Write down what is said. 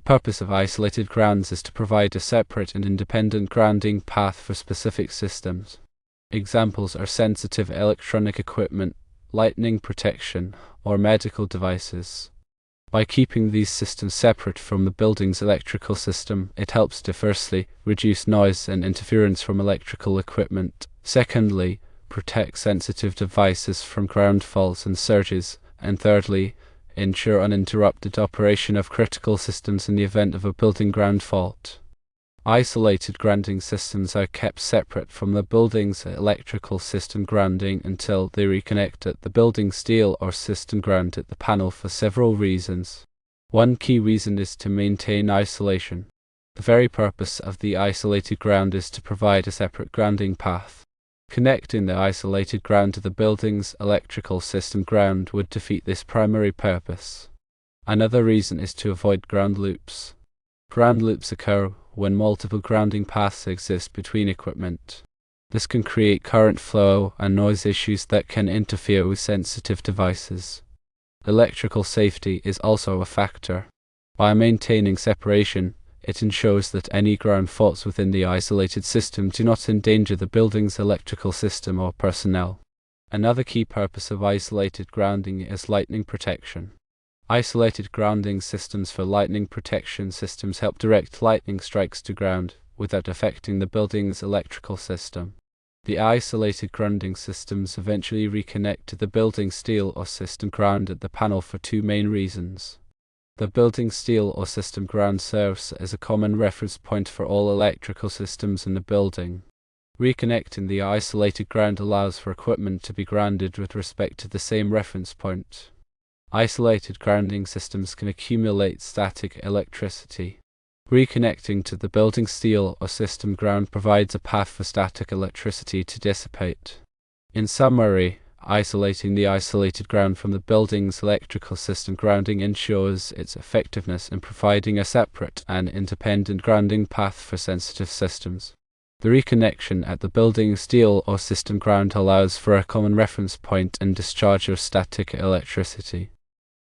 purpose of isolated grounds is to provide a separate and independent grounding path for specific systems. Examples are sensitive electronic equipment, lightning protection, or medical devices. By keeping these systems separate from the building's electrical system, it helps to firstly reduce noise and interference from electrical equipment, secondly, protect sensitive devices from ground faults and surges, and thirdly, ensure uninterrupted operation of critical systems in the event of a building ground fault. Isolated grounding systems are kept separate from the building's electrical system grounding until they reconnect at the building steel or system ground at the panel for several reasons. One key reason is to maintain isolation. The very purpose of the isolated ground is to provide a separate grounding path. Connecting the isolated ground to the building's electrical system ground would defeat this primary purpose. Another reason is to avoid ground loops. Ground loops occur when multiple grounding paths exist between equipment. This can create current flow and noise issues that can interfere with sensitive devices. Electrical safety is also a factor. By maintaining separation, it ensures that any ground faults within the isolated system do not endanger the building's electrical system or personnel. Another key purpose of isolated grounding is lightning protection. Isolated grounding systems for lightning protection systems help direct lightning strikes to ground without affecting the building's electrical system. The isolated grounding systems eventually reconnect to the building steel or system ground at the panel for two main reasons. The building steel or system ground serves as a common reference point for all electrical systems in the building. Reconnecting the isolated ground allows for equipment to be grounded with respect to the same reference point. Isolated grounding systems can accumulate static electricity. Reconnecting to the building steel or system ground provides a path for static electricity to dissipate. In summary, isolating the isolated ground from the building's electrical system grounding ensures its effectiveness in providing a separate and independent grounding path for sensitive systems. The reconnection at the building steel or system ground allows for a common reference point and discharge of static electricity.